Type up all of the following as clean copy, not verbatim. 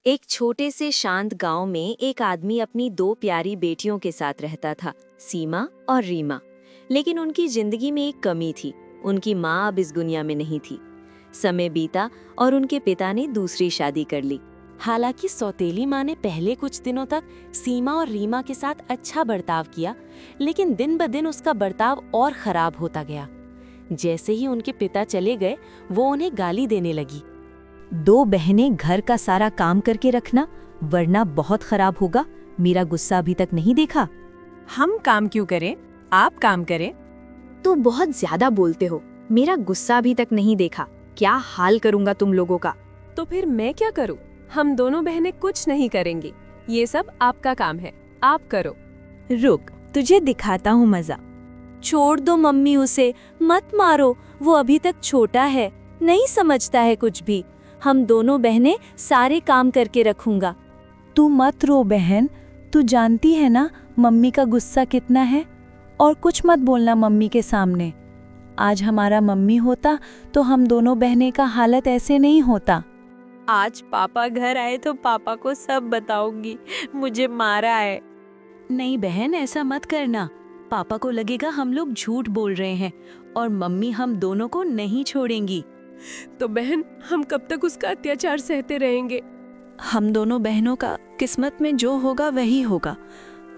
एक छोटे से शांत गांव में एक आदमी अपनी दो प्यारी बेटियों के साथ रहता था, सीमा और रीमा। लेकिन उनकी जिंदगी में एक कमी थी। उनकी माँ अब इस दुनिया में नहीं थी। समय बीता और उनके पिता ने दूसरी शादी कर ली। हालांकि सौतेली माँ ने पहले कुछ दिनों तक सीमा और रीमा के साथ अच्छा बर्ताव किया, लेकिन दिन ब दिन उसका बर्ताव और खराब होता गया। जैसे ही उनके पिता चले गए, वो उन्हें गाली देने लगी। दो बहनें घर का सारा काम करके रखना, वरना बहुत खराब होगा। मेरा गुस्सा अभी तक नहीं देखा। हम काम क्यों करें, आप काम करें। तू बहुत ज्यादा बोलते हो। मेरा गुस्सा अभी तक नहीं देखा। क्या हाल करूंगा तुम लोगों का। तो फिर मैं क्या करूं? हम दोनों बहनें कुछ नहीं करेंगी। ये सब आपका काम है, आप करो। रुक, तुझे दिखाता हूँ मजा। छोड़ दो मम्मी, उसे मत मारो। वो अभी तक छोटा है, नहीं समझता है कुछ भी। हम दोनों बहनें सारे काम करके रखूंगा। तू मत रो बहन, तू जानती है ना मम्मी का गुस्सा कितना है। और कुछ मत बोलना मम्मी के सामने। आज हमारा मम्मी होता तो हम दोनों बहनें का हालत ऐसे नहीं होता। आज पापा घर आए तो पापा को सब बताऊंगी, मुझे मारा है। नहीं बहन, ऐसा मत करना। पापा को लगेगा हम लोग झूठ बोल रहे हैं और मम्मी हम दोनों को नहीं छोड़ेंगी। तो बहन, हम कब तक उसका अत्याचार सहते रहेंगे? हम दोनों बहनों का किस्मत में जो होगा वही होगा।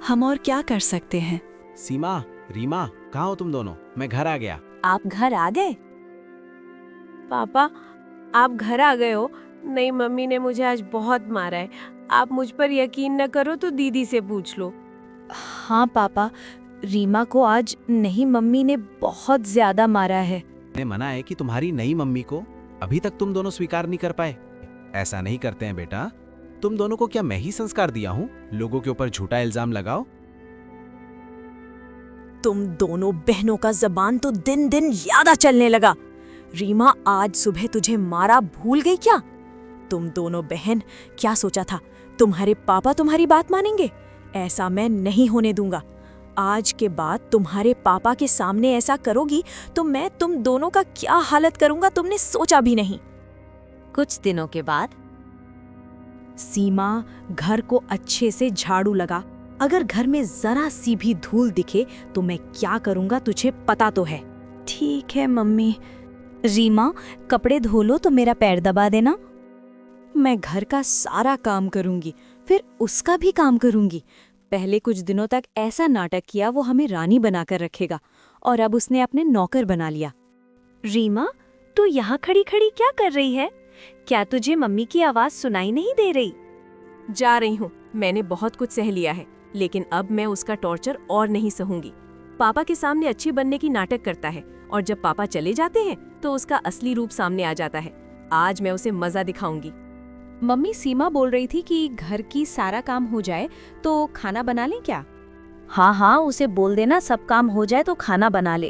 हम और क्या कर सकते हैं। सीमा, रीमा, कहाँ हो तुम दोनों? मैं घर आ गया। आप घर आ गए? पापा, आप घर आ गए हो? नहीं, मम्मी ने मुझे आज बहुत मारा है। आप मुझ पर यकीन न करो तो दीदी से पूछ लो। हाँ पापा, रीमा को आज नहीं, मम्मी ने बहुत ज्यादा मारा है। मैंने मना है कि तुम्हारी नई मम्मी को अभी तक तुम दोनों स्वीकार नहीं कर पाए। ऐसा नहीं करते हैं बेटा। तुम दोनों को क्या मैं ही संस्कार दिया हूँ? लोगों के ऊपर झूठा इल्जाम लगाओ। तुम दोनों बहनों का जबान तो दिन दिन ज्यादा चलने लगा। रीमा आज सुबह तुझे मारा भूल गई क्या? तुम दोनों बहन, क्या सोचा था तुम्हारे पापा तुम्हारी बात मानेंगे? ऐसा मैं नहीं होने दूंगा। आज के बाद तुम्हारे पापा के सामने ऐसा करोगी तो मैं तुम दोनों का क्या हालत करूंगा, तुमने सोचा भी नहीं। कुछ दिनों के बाद सीमा, घर को अच्छे से झाड़ू लगा। अगर घर में जरा सी भी धूल दिखे तो मैं क्या करूंगा तुझे पता तो है। ठीक है मम्मी। रीमा, कपड़े धो लो तो मेरा पैर दबा देना। मैं घर का सारा काम करूंगी, फिर उसका भी काम करूंगी। पहले कुछ दिनों तक ऐसा नाटक किया वो हमें रानी बनाकर रखेगा, और अब उसने अपने नौकर बना लिया। रीमा, तू यहाँ खड़ी खड़ी क्या कर रही है? क्या तुझे मम्मी की आवाज सुनाई नहीं दे रही? जा रही हूँ। मैंने बहुत कुछ सह लिया है, लेकिन अब मैं उसका टॉर्चर और नहीं सहूंगी। पापा के सामने अच्छी बनने की नाटक करता है, और जब पापा चले जाते हैं तो उसका असली रूप सामने आ जाता है। आज मैं उसे मजा दिखाऊंगी। मम्मी, सीमा बोल रही थी कि घर की सारा काम हो जाए तो खाना बना लें क्या? हाँ हाँ, उसे बोल देना सब काम हो जाए तो खाना बना ले।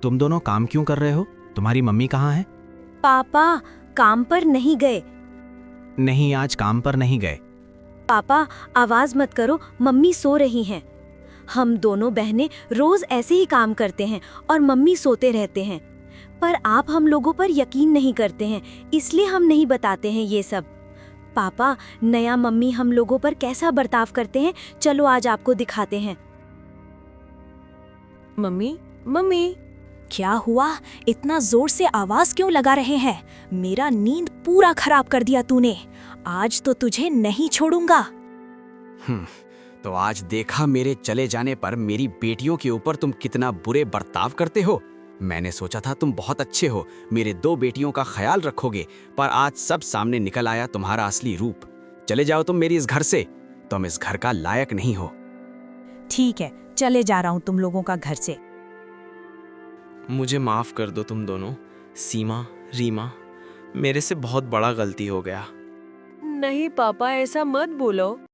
तुम दोनों काम क्यों कर रहे हो? तुम्हारी मम्मी कहाँ है? पापा काम पर नहीं गए। नहीं, आज काम पर नहीं गए। पापा आवाज मत करो, मम्मी सो रही हैं। हम दोनों बहनें रोज ऐसे ही काम करते हैं और मम्मी सोते रहते हैं, पर आप हम लोगों पर यकीन नहीं करते हैं, इसलिए हम नहीं बताते हैं ये सब। पापा, नया मम्मी हम लोगों पर कैसा बर्ताव करते हैं, चलो आज आपको दिखाते हैं। Mummy, mummy. क्या हुआ? इतना जोर से आवाज क्यों लगा रहे हैं? मेरा नींद पूरा खराब कर दिया तूने। आज तो तुझे नहीं छोड़ूंगा। तो आज देखा मेरे चले जाने पर मेरी बेटियों के ऊपर तुम कितना बुरे बर्ताव करते हो। मैंने सोचा था तुम बहुत अच्छे हो, मेरे दो बेटियों का ख्याल रखोगे, पर आज सब सामने निकल आया तुम्हारा असली रूप। चले जाओ तुम मेरी इस घर से, तुम इस घर का लायक नहीं हो। ठीक है, चले जा रहा हूँ तुम लोगों का घर से। मुझे माफ़ कर दो तुम दोनों। सीमा, रीमा, मेरे से बहुत बड़ा गलती हो गया। नहीं पापा, ऐसा मत बोलो।